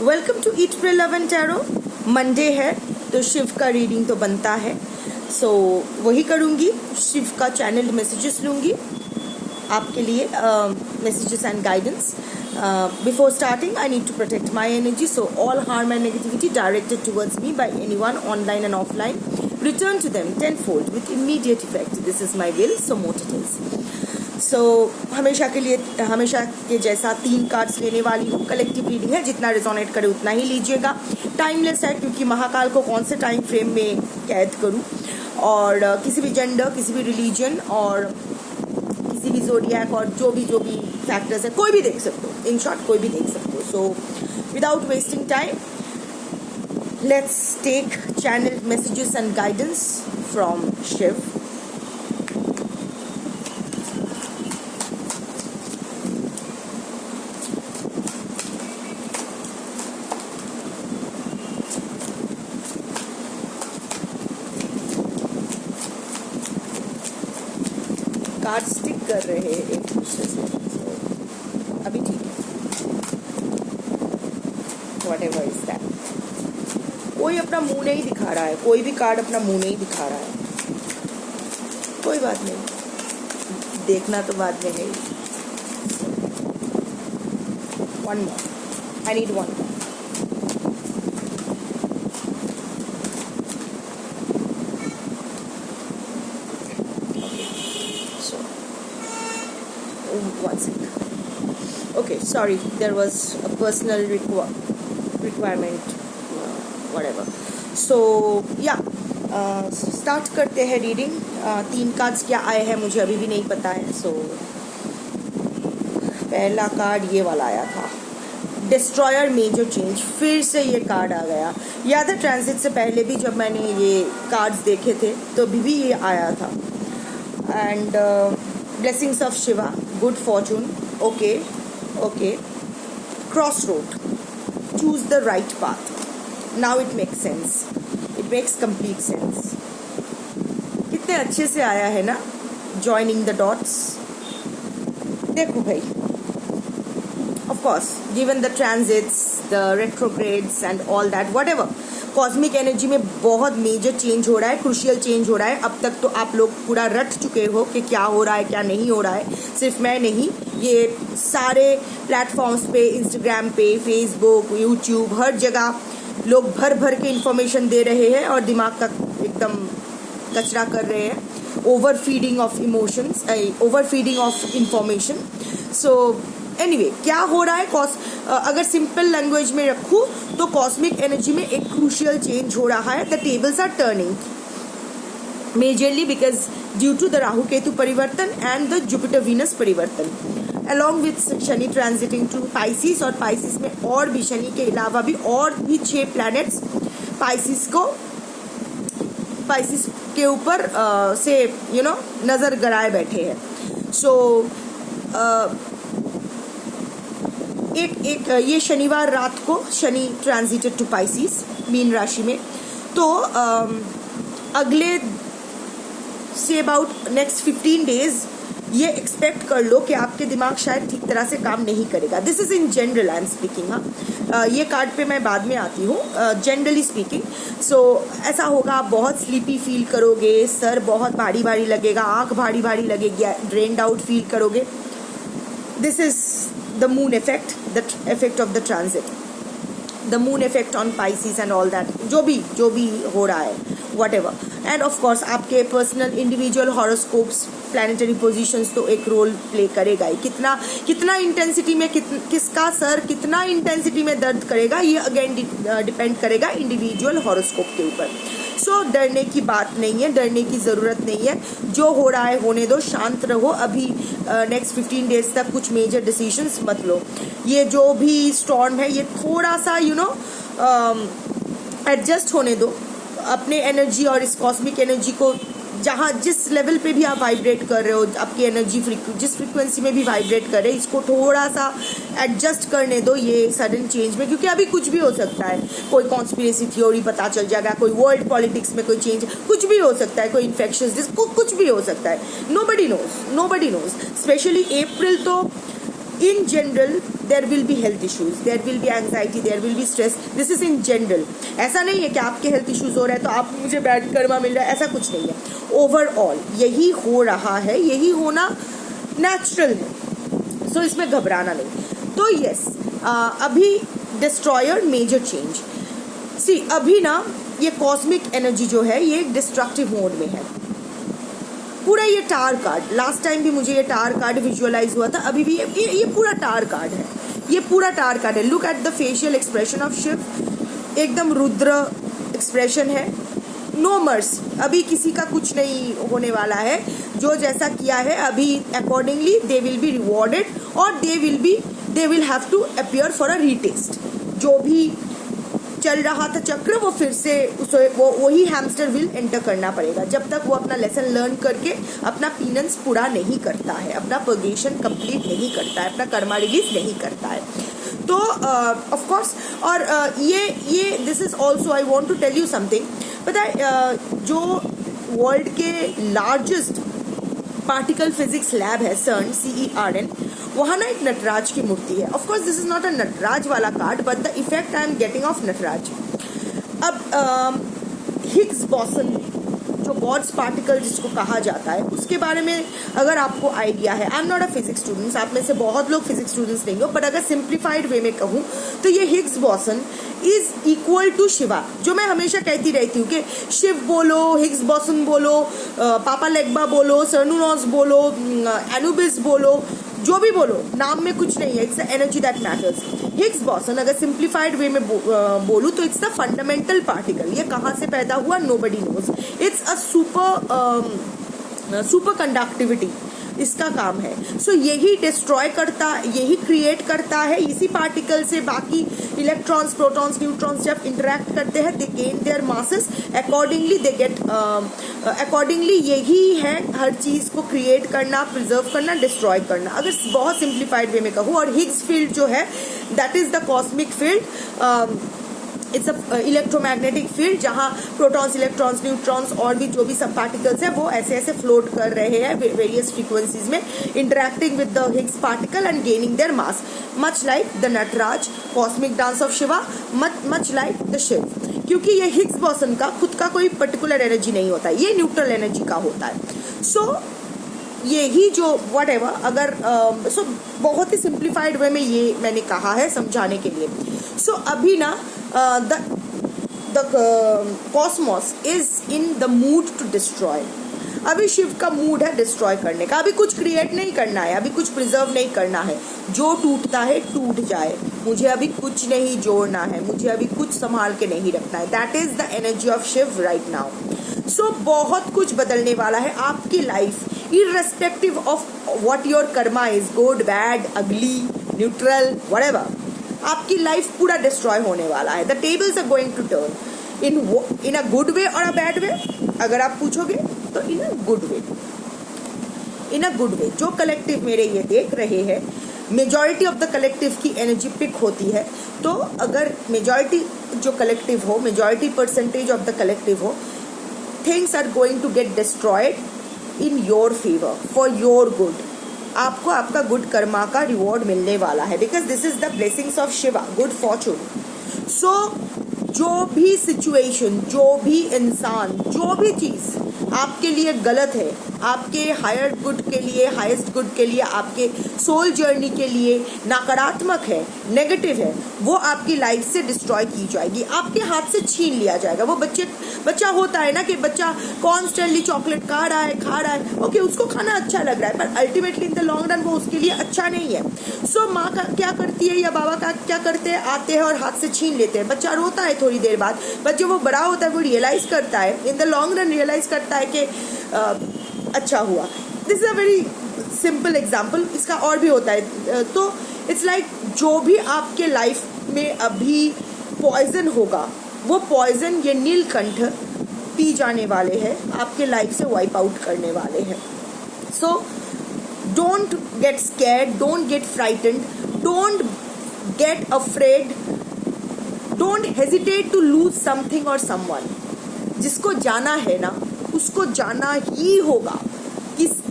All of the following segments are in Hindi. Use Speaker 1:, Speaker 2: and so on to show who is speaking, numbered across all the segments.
Speaker 1: Welcome to eat pray love and tarot. Monday है तो शिव का रीडिंग तो बनता है, सो वही करूँगी। शिव का चैनल मैसेजेस लूँगी आपके लिए, messages and guidance. Before starting, I need to protect my energy, so all harm and negativity directed towards me by anyone online and offline, return to them tenfold with immediate effect. This is my will, so mote it is. So हमेशा के जैसा 3 कार्ड्स लेने वाली हूँ। कलेक्टिव रीडिंग है, जितना रिजोनेट करे उतना ही लीजिएगा। टाइमलेस है क्योंकि महाकाल को कौन से टाइम फ्रेम में कैद करूँ, और किसी भी जेंडर, किसी भी रिलीजन और किसी भी ज़ोडिएक और जो भी फैक्टर्स है, कोई भी देख सकते हो। इन शॉर्ट कोई भी देख सकते हो। So without wasting time, let's take channel messages and guidance from Shiv. Card stick कर रहे हैं एक दूसरे से, so, अभी ठीक है। Whatever is that. कोई अपना मुंह नहीं दिखा रहा है, कोई भी कार्ड अपना मुंह नहीं दिखा रहा है। कोई बात नहीं, देखना तो बाद में है। One more. I need one more. One second. Okay, sorry, there was a personal requirement, whatever. So yeah, start करते हैं रीडिंग। 3 कार्ड्स क्या आए हैं मुझे अभी भी नहीं पता है। सो पहला कार्ड ये वाला आया था, डिस्ट्रॉयर मेजर चेंज। फिर से ये कार्ड आ गया। याद है ट्रांजिट से पहले भी जब मैंने ये कार्ड्स देखे थे तो भी ये आया था। And blessings of Shiva, good Fortune, okay, crossroad, choose the right path. Now it makes sense, it makes complete sense. कितने अच्छे से आया है ना, joining the dots। देखो भाई, of course given the transits, the retrogrades and all that, whatever, cosmic energy में बहुत मेजर चेंज हो रहा है, क्रूशियल चेंज हो रहा है। अब तक तो आप लोग पूरा रट चुके हो कि क्या हो रहा है क्या नहीं हो रहा है। सिर्फ मैं नहीं, ये सारे प्लेटफॉर्म्स पे, इंस्टाग्राम पे, फेसबुक, यूट्यूब, हर जगह लोग भर भर के इंफॉर्मेशन दे रहे हैं और दिमाग का एकदम कचरा कर रहे हैं। Over feeding of emotions, over feeding of information. So anyway, क्या हो रहा है, अगर सिंपल लैंग्वेज में रखूँ तो कॉस्मिक एनर्जी में एक क्रूशियल चेंज हो रहा है। The tables are turning majorly because due to the Rahu Ketu परिवर्तन एंड द जुपिटर वीनस परिवर्तन, along with Shani transiting to Pisces. और पाइसिस में और भी, शनि के अलावा भी और भी 6 प्लैनेट्स पाइसिस के ऊपर से नज़र गड़ाए बैठे हैं। सो एक ये शनिवार रात को शनि ट्रांजिटेड टू पाइसिस, मीन राशि में। तो अगले से अबाउट नेक्स्ट 15 डेज ये एक्सपेक्ट कर लो कि आपके दिमाग शायद ठीक तरह से काम नहीं करेगा। This is in general I am speaking. हाँ, ये कार्ड पे मैं बाद में आती हूँ। जनरली स्पीकिंग, सो ऐसा होगा, आप बहुत स्लीपी फील करोगे, सर बहुत भारी भारी लगेगा, आँख भारी भारी लगेगी, ड्रेन्ड आउट फील करोगे। This is the moon effect, the effect of the transit, the moon effect on Pisces and all that, जो भी हो रहा है, whatever. And of course आपके personal individual horoscopes, planetary positions तो एक रोल प्ले करेगा ही। कितना इंटेंसिटी में किसका सर कितना इंटेंसिटी में दर्द करेगा, ये अगेन डिपेंड करेगा इंडिविजुअल हॉरोस्कोप के ऊपर। सो डरने की बात नहीं है, डरने की ज़रूरत नहीं है। जो हो रहा है होने दो, शांत रहो। अभी नेक्स्ट 15 डेज तक कुछ मेजर डिसीजंस मत लो। ये जो भी स्टॉर्म है ये थोड़ा सा एडजस्ट होने दो अपने एनर्जी और इस कॉस्मिक एनर्जी को। जहाँ जिस लेवल पे भी आप वाइब्रेट कर रहे हो, आपकी एनर्जी जिस फ्रिक्वेंसी में भी वाइब्रेट कर रहे, इसको थोड़ा सा एडजस्ट करने दो ये सडन चेंज में, क्योंकि अभी कुछ भी हो सकता है। कोई कॉन्स्पिरेसी थ्योरी पता चल जाएगा, कोई वर्ल्ड पॉलिटिक्स में कोई चेंज, कुछ भी हो सकता है, कोई इन्फेक्शंस, कुछ भी हो सकता है। नोबडी नोज स्पेशली अप्रैल तो In general there will be health issues, there will be anxiety, there will be stress. This is in general. ऐसा नहीं है कि आपके हेल्थ इश्यूज हो रहे हैं तो आप मुझे बैड कर्मा मिल रहा है, ऐसा कुछ नहीं है. ओवरऑल यही हो रहा है, यही होना नेचुरल है. सो इसमें घबराना नहीं. तो यस, अभी डिस्ट्रॉयर मेजर चेंज. सी अभी ना ये कॉस्मिक एनर्जी जो है ये डिस्ट्रक्टिव मोड में है. पूरा ये टार कार्ड, लास्ट टाइम भी मुझे ये टार कार्ड विजुअलाइज हुआ था, अभी भी ये पूरा टार कार्ड है. ये पूरा टार कार्ड है. Look at the facial expression of Shiv. एकदम रुद्र एक्सप्रेशन है. No mercy. अभी किसी का कुछ नहीं होने वाला है. जो जैसा किया है अभी accordingly they will be rewarded और they will have to appear for a retest. जो भी चल रहा था चक्र वो फिर से वही हैमस्टर व्हील एंटर करना पड़ेगा जब तक वो अपना लेसन लर्न करके अपना पीनेंस पूरा नहीं करता है, अपना पर्गेशन कंप्लीट नहीं करता है, अपना कर्मा रिलीज नहीं करता है. तो ऑफ कोर्स और ये this is also I want to tell you something. पता है जो वर्ल्ड के लार्जेस्ट पार्टिकल फिजिक्स लैब है CERN, CERN, वहाँ ना एक नटराज की मूर्ति है. Of course this is not a Nataraj वाला card but the effect I am getting of Nataraj. अब हिग्स बॉसन जो गॉड्स पार्टिकल जिसको कहा जाता है उसके बारे में अगर आपको आइडिया है, I am not a physics students, आप में से बहुत लोग फिजिक्स स्टूडेंट्स नहीं हो, बट अगर सिंप्लीफाइड वे में कहूँ तो ये Higgs boson is equal to Shiva. जो मैं हमेशा कहती रहती हूँ कि शिव बोलो, हिग्स बॉसन बोलो, पापा लेग्बा बोलो, सर्नुनॉस बोलो, एनुबिस बोलो, जो भी बोलो, नाम में कुछ नहीं है. It's the energy that matters. Higgs boson अगर सिंप्लीफाइड वे में बोलूँ तो इट्स द फंडामेंटल पार्टिकल. ये कहाँ से पैदा हुआ nobody knows. It's a super conductivity इसका काम है. सो यही डिस्ट्रॉय करता, यही क्रिएट करता है. इसी पार्टिकल से बाकी इलेक्ट्रॉन्स, प्रोटॉन्स, न्यूट्रॉन्स जब इंटरेक्ट करते हैं दे gain there masses, accordingly they get accordingly यही है हर चीज़ को क्रिएट करना, प्रिजर्व करना, डिस्ट्रॉय करना, अगर बहुत सिंप्लीफाइड वे में कहूँ. और हिग्स फील्ड जो है that is the cosmic field. It's a electromagnetic field जहाँ प्रोटॉन्स, इलेक्ट्रॉन्स, न्यूट्रॉन्स और भी जो भी सब पार्टिकल्स हैं वो ऐसे ऐसे फ्लोट कर रहे हैं वेरियस फ्रीक्वेंसीज में, interacting with the Higgs particle and gaining their mass, much like the Nataraj, cosmic dance of Shiva, much like the Shiv. क्योंकि ये हिग्स बॉसन का खुद का कोई पर्टिकुलर एनर्जी नहीं होता है, ये न्यूट्रल एनर्जी का होता है. सो यही जो वट एवर अगर सो बहुत ही सिंप्लीफाइड वे में ये मैंने कहा है समझाने के लिए. सो अभी ना the cosmos is in the mood to destroy. अभी शिव का मूड है डिस्ट्रॉय करने का. अभी कुछ क्रिएट नहीं करना है, अभी कुछ प्रिजर्व नहीं करना है. जो टूटता है टूट जाए, मुझे अभी कुछ नहीं जोड़ना है, मुझे अभी कुछ संभाल के नहीं रखना है. That is the energy of Shiv right now. So बहुत कुछ बदलने वाला है आपकी life, irrespective of what your karma is, good, bad, ugly, neutral, whatever. आपकी लाइफ पूरा डिस्ट्रॉय होने वाला है. The tables are going to turn in a good way और अ बैड वे. अगर आप पूछोगे तो इन a good way, in a good वे. जो कलेक्टिव मेरे ये देख रहे हैं, मेजॉरिटी ऑफ द कलेक्टिव की एनर्जी पिक होती है. तो अगर मेजॉरिटी जो कलेक्टिव हो, majority percentage of the collective हो, things are going to get destroyed in your favour, for your good. आपको आपका गुड कर्मा का रिवॉर्ड मिलने वाला है, because this is the blessings of Shiva, good fortune. So जो भी सिचुएशन, जो भी इंसान, जो भी चीज़ आपके लिए गलत है, आपके हायर गुड के लिए, हाईएस्ट गुड के लिए, आपके सोल जर्नी के लिए नकारात्मक है, नेगेटिव है, वो आपकी लाइफ से डिस्ट्रॉय की जाएगी, आपके हाथ से छीन लिया जाएगा. वो बच्चा होता है ना कि बच्चा कॉन्स्टेंटली चॉकलेट खा रहा है, ओके, उसको खाना अच्छा लग रहा है, पर ultimately in the long run वो उसके लिए अच्छा नहीं है. सो माँ का क्या करती है या बाबा का क्या करते हैं, आते हैं और हाथ से छीन लेते हैं. बच्चा रोता है थोड़ी देर बाद, बट जब वो बड़ा होता है वो रियलाइज करता है, in the long run realise करता है कि अच्छा हुआ. This is a very simple example, इसका और भी होता है. तो इट्स लाइक जो भी आपके लाइफ में अभी पॉइजन होगा, वो पॉइजन ये नीलकंठ पी जाने वाले हैं, आपके लाइफ से वाइप आउट करने वाले हैं. So don't get scared, don't get frightened, don't get afraid, don't hesitate to lose something और समवन. जिसको जाना है ना उसको जाना ही होगा.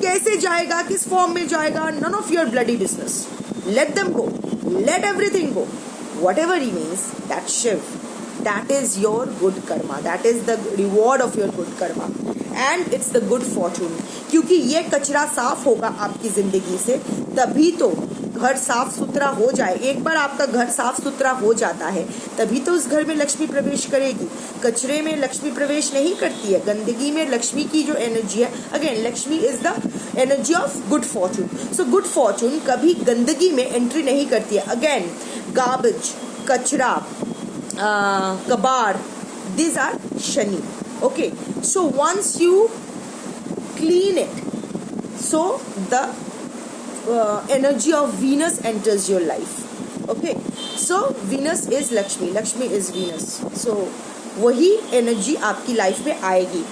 Speaker 1: कैसे जाएगा, किस फॉर्म में जाएगा, none of your bloody business. let them go, let everything go, whatever remains, that Shiv, that is your good karma, that is the reward of your good karma and it's the good fortune. क्योंकि ये कचरा साफ होगा आपकी जिंदगी से, तभी तो घर साफ सुथरा हो जाए। एक बार आपका घर साफ सुथरा हो जाता है तभी तो उस घर में लक्ष्मी प्रवेश करेगी। कचरे में लक्ष्मी प्रवेश नहीं करती है, गंदगी में लक्ष्मी की जो एनर्जी है, again Lakshmi is the energy of good fortune. So good Fortune कभी गंदगी में एंट्री नहीं करती है। अगेन गार्बेज, कचरा, कबाड़, these are shani. Okay, so once you clean it, so the energy of Venus enters your life. Okay, so Venus is Lakshmi, Lakshmi is Venus, so वही एनर्जी आपकी लाइफ में आएगी।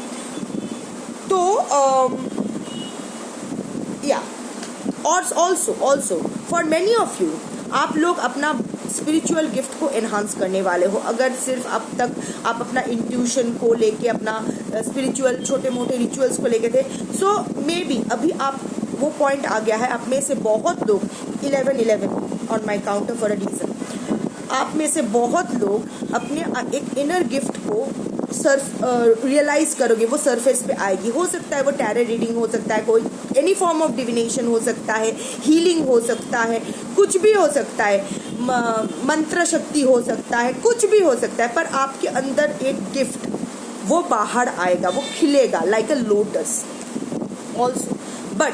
Speaker 1: तो या और also for many of you, आप लोग अपना स्पिरिचुअल गिफ्ट को एनहांस करने वाले हो। अगर सिर्फ अब तक आप अपना इंट्यूशन को लेके, अपना स्पिरिचुअल छोटे मोटे रिचुअल्स को लेके थे, सो मे बी अभी आप वो पॉइंट आ गया है। आप में से बहुत लोग 11 on my counter for a reason, आप में से बहुत लोग अपने एक इनर गिफ्ट को रियलाइज करोगे, वो सरफेस पे आएगी। हो सकता है वो टैरो रीडिंग हो सकता है, कोई एनी फॉर्म ऑफ डिविनेशन हो सकता है, हीलिंग हो सकता है, कुछ भी हो सकता है, मंत्र शक्ति हो सकता है, कुछ भी हो सकता है, पर आपके अंदर एक गिफ्ट वो बाहर आएगा, वो खिलेगा like a lotus also. But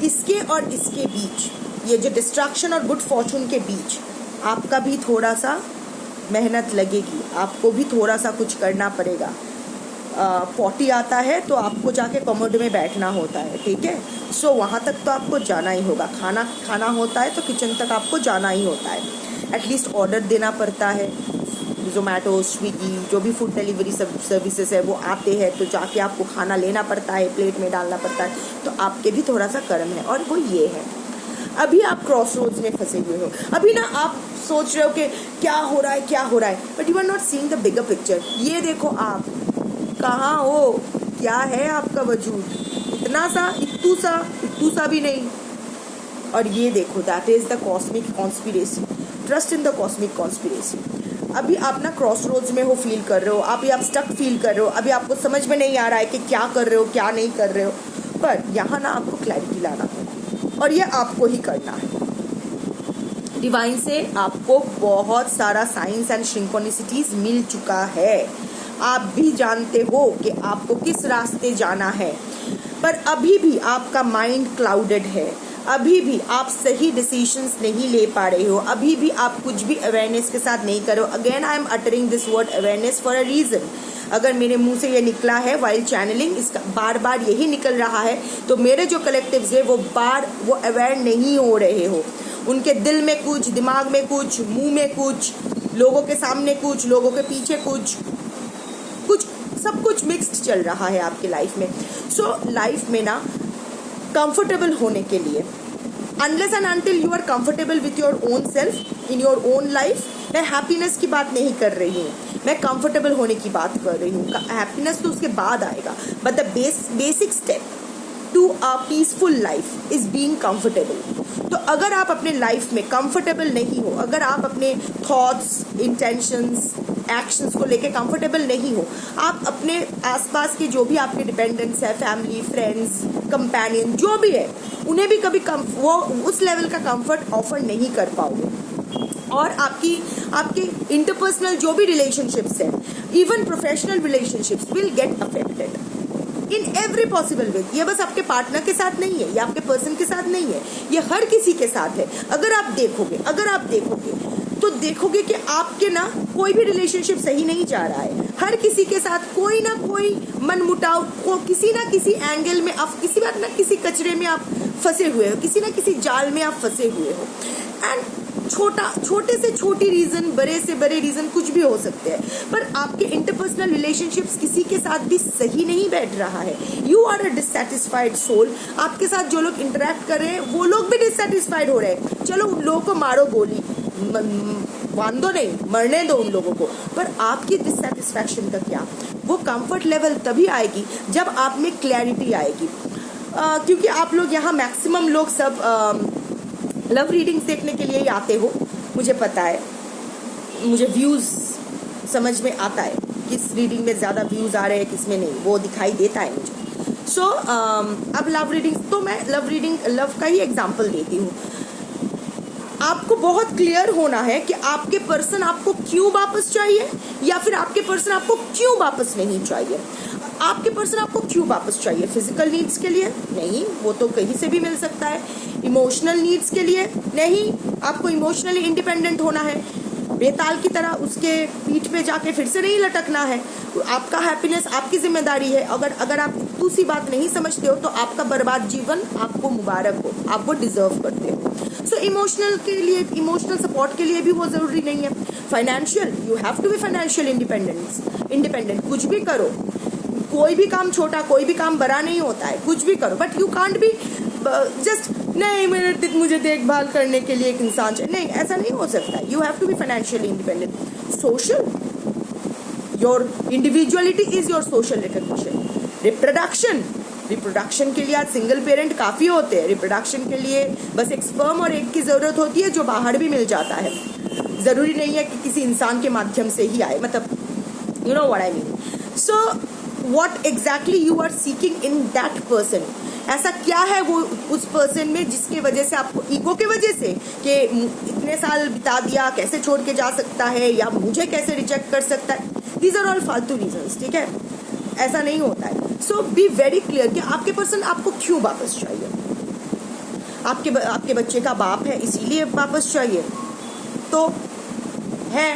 Speaker 1: इसके और इसके बीच, ये जो डिस्ट्रैक्शन और गुड फॉर्चून के बीच आपका भी थोड़ा सा मेहनत लगेगी, आपको भी थोड़ा सा कुछ करना पड़ेगा। 40 आता है तो आपको जाके कमोड में बैठना होता है, ठीक है। सो वहाँ तक तो आपको जाना ही होगा। खाना खाना होता है तो किचन तक आपको जाना ही होता है। एटलीस्ट ऑर्डर देना पड़ता है, जोमेटो, स्विगी, जो भी फूड डिलीवरी सर्विसेज है वो आते हैं, तो जाके आपको खाना लेना पड़ता है, प्लेट में डालना पड़ता है। तो आपके भी थोड़ा सा कर्म है, और वो ये है। अभी आप क्रॉस रोड्स में फंसे हुए हो। अभी ना आप सोच रहे हो कि क्या हो रहा है, but you are not seeing the bigger picture. ये देखो आप कहाँ हो, क्या है आपका वजूद, इतू सा भी नहीं। और ये देखो, that is the cosmic conspiracy. Trust in the cosmic conspiracy. अभी आप ना क्रॉस रोड्स में हो, फील कर रहे हो, अभी आप स्टक फील कर रहे हो, अभी आपको समझ में नहीं आ रहा है कि क्या कर रहे हो क्या नहीं कर रहे हो, पर यहाँ ना आपको क्लैरिटी लाना है, और ये आपको ही करना है। डिवाइन से आपको बहुत सारा साइंस एंड सिंक्रोनिसिटीज मिल चुका है। आप भी जानते हो कि आपको किस रास्ते जाना है, पर अभी भी आपका माइंड क्लाउडेड है, अभी भी आप सही डिसीजंस नहीं ले पा रहे हो, अभी भी आप कुछ भी अवेयरनेस के साथ नहीं करो। Again I am uttering this word awareness for a reason. अगर मेरे मुंह से ये निकला है वाइल चैनलिंग, इसका बार बार यही निकल रहा है, तो मेरे जो कलेक्टिव्स है वो अवेयर नहीं हो रहे हो। उनके दिल में कुछ, दिमाग में कुछ, मुंह में कुछ, लोगों के सामने कुछ, लोगों के पीछे कुछ सब कुछ मिक्स्ड चल रहा है आपकी लाइफ में। सो लाइफ में ना कंफर्टेबल होने के लिए, unless and until you are comfortable with your own self in your own life, मैं हैप्पीनेस की बात नहीं कर रही हूँ, मैं कंफर्टेबल होने की बात कर रही हूँ। हैप्पीनेस तो उसके बाद आएगा, but the basic step to a peaceful life is being comfortable. तो अगर आप अपने लाइफ में कंफर्टेबल नहीं हो, अगर आप अपने थॉट्स, इंटेंशंस, एक्शंस को लेके कंफर्टेबल नहीं हो, आप अपने आसपास के जो भी आपके डिपेंडेंट्स है, फैमिली, फ्रेंड्स, कंपेनियन जो भी है, उन्हें भी कभी वो उस लेवल का कंफर्ट ऑफर नहीं कर पाओगे। और आपके इंटरपर्सनल जो भी रिलेशनशिप्स हैं, even professional relationships will get affected in every possible way. ये बस आपके पार्टनर के साथ नहीं है, ये आपके पर्सन के साथ नहीं है, ये हर किसी के साथ है। अगर आप देखोगे तो देखोगे कि आपके ना कोई भी रिलेशनशिप सही नहीं जा रहा है। हर किसी के साथ कोई ना कोई मनमुटाव को, किसी ना किसी एंगल में आप, किसी बात ना किसी कचरे में आप फंसे हुए हो, किसी ना किसी जाल में आप फंसे हुए हो। एंड छोटे से छोटी रीजन, बड़े से बड़े रीजन कुछ भी हो सकते हैं, पर आपके इंटरपर्सनल रिलेशनशिप्स किसी के साथ भी सही नहीं बैठ रहा है। You are a dissatisfied soul. आपके साथ जो लोग इंटरेक्ट कर रहे हैं वो लोग भी डिससेटिस्फाइड हो रहे हैं। चलो उन लोगों को मारो गोली, बांधो नहीं, मरने दो उन लोगों को, पर आपकी डिससेटिस्फैक्शन का क्या? वो कंफर्ट लेवल तभी आएगी जब आप में क्लैरिटी आएगी। क्योंकि आप लोग यहाँ मैक्सिमम लोग सब लव रीडिंग्स देखने के लिए ही आते हो, मुझे पता है, मुझे व्यूज़ समझ में आता है किस रीडिंग में ज़्यादा व्यूज़ आ रहे हैं किस में नहीं, वो दिखाई देता है मुझे। सो अब लव रीडिंग्स, तो मैं लव का ही एग्जाम्पल देती हूँ। आपको बहुत क्लियर होना है कि आपके पर्सन आपको क्यों वापस चाहिए या फिर आपके पर्सन आपको क्यों वापस नहीं चाहिए। आपके पर्सन आपको क्यों वापस चाहिए? फिजिकल नीड्स के लिए नहीं, वो तो कहीं से भी मिल सकता है। इमोशनल नीड्स के लिए नहीं, आपको इमोशनली इंडिपेंडेंट होना है, बेताल की तरह उसके पीठ पे जाके फिर से नहीं लटकना है। आपका हैप्पीनेस आपकी जिम्मेदारी है। अगर आप दूसरी बात नहीं समझते हो तो आपका बर्बाद जीवन आपको मुबारक हो, आप वो डिजर्व करते हो। सो इमोशनल के लिए, इमोशनल सपोर्ट के लिए भी वो जरूरी नहीं है। Financial, you have to be financial independent. कुछ भी करो, कोई भी काम छोटा कोई भी काम बड़ा नहीं होता है, कुछ भी करो, but you can't be just नहीं मुझे देखभाल करने के लिए एक इंसान चाहिए, नहीं, ऐसा नहीं हो सकता। You have to be financially independent. Social, your individuality is your social recognition. Reproduction के लिए आज सिंगल पेरेंट काफी होते हैं। रिप्रोडक्शन के लिए बस एक स्पर्म और एग की जरूरत होती है जो बाहर भी मिल जाता है, जरूरी नहीं है कि किसी इंसान के माध्यम से ही आए, मतलब you know what I mean. So what exactly you are seeking in that person, ऐसा क्या है वो उस पर्सन में जिसके वजह से आपको, ईगो के वजह से कि इतने साल बिता दिया कैसे छोड़ के जा सकता है या मुझे कैसे रिजेक्ट कर सकता है, दीज आर ऑल फालतू रीजंस, ठीक है, ऐसा नहीं होता है। सो बी वेरी क्लियर कि आपके पर्सन आपको क्यों वापस चाहिए। आपके बच्चे का बाप है इसीलिए वापस चाहिए तो है।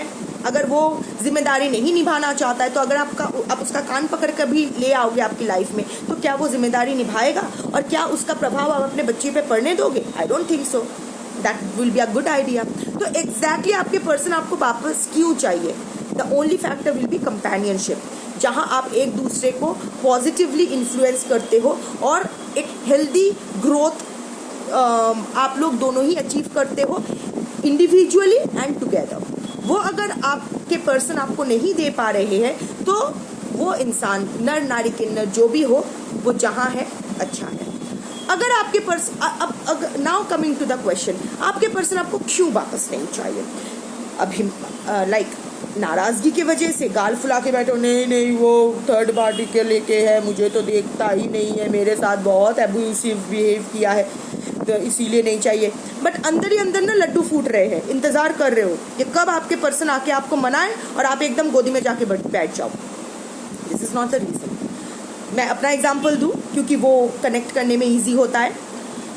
Speaker 1: अगर वो जिम्मेदारी नहीं निभाना चाहता है तो अगर आप उसका कान पकड़ कर भी ले आओगे आपकी लाइफ में तो क्या वो जिम्मेदारी निभाएगा और क्या उसका प्रभाव आप अपने बच्चे पे पड़ने दोगे? I don't think so, that will be a good idea. तो एग्जैक्टली आपके पर्सन आपको वापस क्यों चाहिए? The only factor will be companionship, जहां आप एक दूसरे को पॉजिटिवली इन्फ्लुएंस करते हो और एक हेल्दी ग्रोथ आप लोग दोनों ही अचीव करते हो, इंडिविजुअली एंड टुगेदर। वो अगर आपके पर्सन आपको नहीं दे पा रहे हैं तो वो इंसान, नर नारी किन्नर जो भी हो, वो जहां है अच्छा है। अगर आपके person, now coming to the question, आपके पर्सन आपको क्यों वापस नहीं चाहिए? अभी लाइक नाराजगी की वजह से गाल फुला के बैठो, नहीं वो थर्ड पार्टी के लेके है, मुझे तो देखता ही नहीं है, मेरे साथ बहुत एब्यूसिव बिहेव किया है तो इसीलिए नहीं चाहिए। बट अंदर ही अंदर ना लड्डू फूट रहे हैं, इंतजार कर रहे हो कि कब आपके पर्सन आके आपको मनाए और आप एकदम गोदी में जाके बैठ जाओ। This is not the reason. मैं अपना एग्जाम्पल दूं क्योंकि वो कनेक्ट करने में ईजी होता है।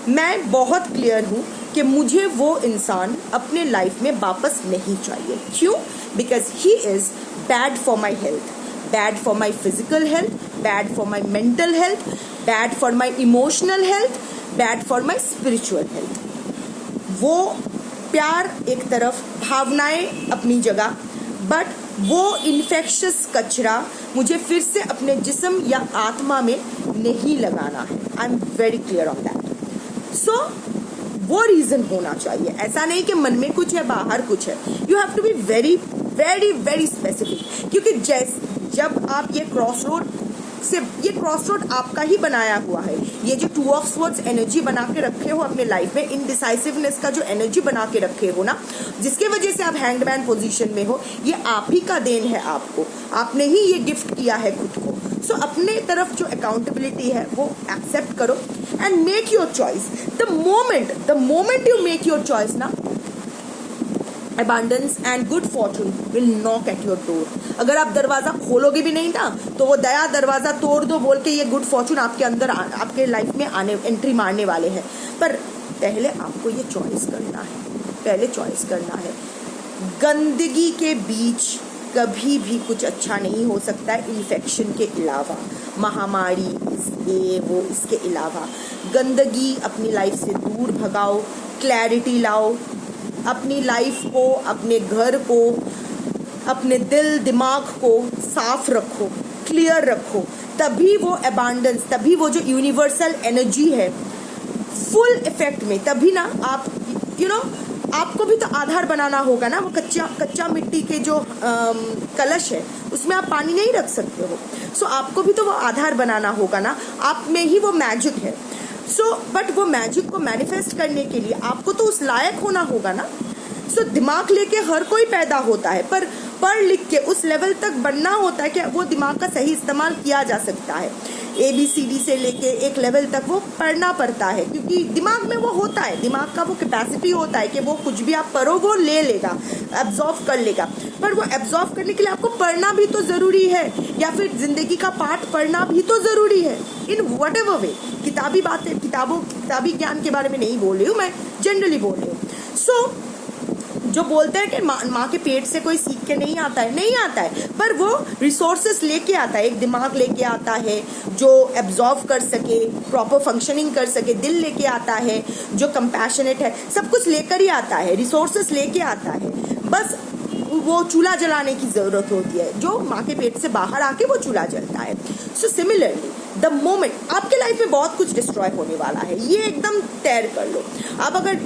Speaker 1: मैं बहुत क्लियर हूं कि मुझे वो इंसान अपने लाइफ में वापस नहीं चाहिए। क्यों? Because he is bad for my health, bad for my physical health, bad for my mental health, bad for my emotional health, bad for my spiritual health. वो प्यार एक तरफ, भावनाएं अपनी जगह, बट वो इन्फेक्शस कचरा मुझे फिर से अपने जिस्म या आत्मा में नहीं लगाना है। I am very clear on that. So वो रीजन होना चाहिए, ऐसा नहीं कि मन में कुछ है बाहर कुछ है। You have to be very very very specific, क्योंकि जब आप ये क्रॉस रोड आपका ही बनाया हुआ है, ये जो 2 ऑफ स्वॉर्ड्स एनर्जी बना के रखे हो अपने लाइफ में, इनडिसाइसिवनेस का जो एनर्जी बना के रखे हो ना, जिसके वजह से आप हैंगमैन पोजीशन में हो, ये आप ही का देन है। आपने ही ये गिफ्ट किया है खुद को। सो अपने तरफ जो अकाउंटेबिलिटी है वो एक्सेप्ट करो and make your choice. The moment you make your choice ना, abundance and good fortune will knock at your door। अगर आप दरवाजा खोलोगे भी नहीं ना तो वो दया दरवाजा तोड़ दो बोल के ये गुड फॉर्चून आपके अंदर आपके लाइफ में एंट्री मारने वाले हैं। पर पहले आपको ये चॉइस करना है। गंदगी के बीच कभी भी कुछ अच्छा नहीं हो सकता है, इन्फेक्शन के अलावा, महामारी, इसके अलावा। गंदगी अपनी लाइफ से दूर भगाओ, क्लैरिटी लाओ, अपनी लाइफ को, अपने घर को, अपने दिल दिमाग को साफ रखो, क्लियर रखो, तभी वो अबांडेंस, तभी वो जो यूनिवर्सल एनर्जी है फुल इफेक्ट में, तभी ना आप आपको भी तो आधार बनाना होगा ना। वो कच्चा मिट्टी के जो कलश है उसमें आप पानी नहीं रख सकते हो। सो आपको भी तो वो आधार बनाना होगा ना, आप में ही वो मैजिक है। सो बट वो मैजिक को मैनिफेस्ट करने के लिए आपको तो उस लायक होना होगा ना। सो दिमाग लेके हर कोई पैदा होता है, पर पढ़ लिख के उस लेवल तक बनना होता है कि वो दिमाग का सही इस्तेमाल किया जा सकता है। ABCD से लेके एक लेवल तक वो पढ़ना पड़ता है, क्योंकि दिमाग में वो होता है, दिमाग का वो कैपेसिटी होता है कि वो कुछ भी आप पढ़ो वो ले लेगा, एब्जॉर्व कर लेगा। पर वो एब्जॉर्व करने के लिए आपको पढ़ना भी तो ज़रूरी है, या फिर ज़िंदगी का पाठ पढ़ना भी तो ज़रूरी है, इन वट एवर वे। किताबी बातें, किताबी ज्ञान के बारे में नहीं बोल रही हूँ मैं, जनरली बोल रही हूँ। सो जो बोलते हैं कि माँ के पेट से कोई सीख के नहीं आता है, नहीं आता है, पर वो रिसोर्सेस लेके आता है, एक दिमाग लेके आता है जो एब्जॉर्व कर सके, प्रॉपर फंक्शनिंग कर सके, दिल लेके आता है जो कंपैशनेट है, सब कुछ लेकर ही आता है, रिसोर्सेस लेके आता है। बस वो चूल्हा जलाने की ज़रूरत होती है, जो माँ के पेट से बाहर आके वो चूल्हा जलता है। सो सिमिलरली द मोमेंट आपके लाइफ में बहुत कुछ डिस्ट्रॉय होने वाला है, ये एकदम तैयार कर लो। आप अगर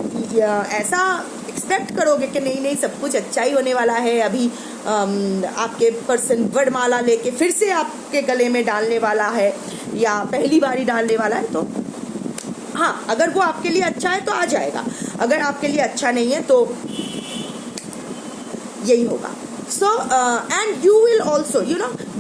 Speaker 1: ऐसा एक्सपेक्ट करोगे कि नहीं सब कुछ अच्छा ही होने वाला है, अभी आपके पर्सन वरमाला लेके फिर से आपके गले में डालने वाला है या पहली बारी डालने वाला है, तो हाँ, अगर वो आपके लिए अच्छा है तो आ जाएगा, अगर आपके लिए अच्छा नहीं है तो यही होगा। So and you will also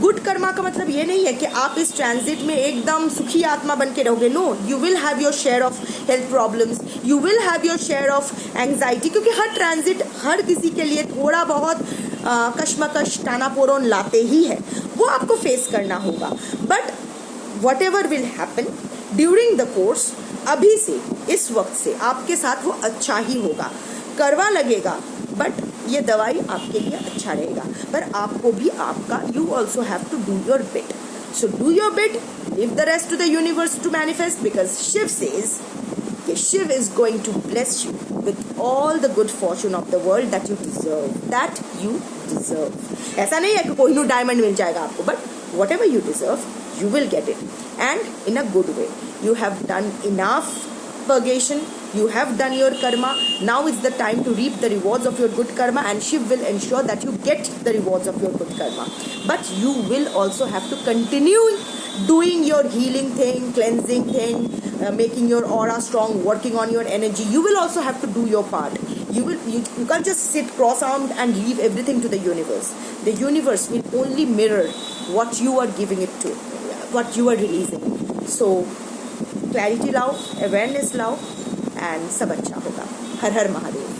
Speaker 1: good karma का मतलब ये नहीं है कि आप इस ट्रांजिट में एकदम सुखी आत्मा बन के रहोगे। No, you will have your share of health problems, you will have your share of anxiety, क्योंकि हर ट्रांजिट हर किसी के लिए थोड़ा बहुत कश्मकश टानापोरोन लाते ही है, वो आपको फेस करना होगा। But what ever will happen during the course, अभी से इस वक्त से आपके साथ वो अच्छा ही होगा। करवा लगेगा बट ये दवाई आपके लिए अच्छा रहेगा, पर आपको भी आपका you also have to do your bit. So do your bit, leave the rest to the universe to manifest, because Shiv says कि Shiv is going to bless you with all the good fortune of the world that you deserve. ऐसा नहीं है कि कोई नो डायमंड मिल जाएगा आपको, but what ever you deserve you will get it, and in a good way. You have done enough purgation, you have done your karma. Now is the time to reap the rewards of your good karma, and Shiv will ensure that you get the rewards of your good karma. But you will also have to continue doing your healing thing, cleansing thing, making your aura strong, working on your energy. You will also have to do your part. You can't just sit cross-armed and leave everything to the universe. The universe will only mirror what you are giving it to, what you are releasing. So clarity लाओ, awareness लाओ, and सब अच्छा होगा। हर हर महादेव।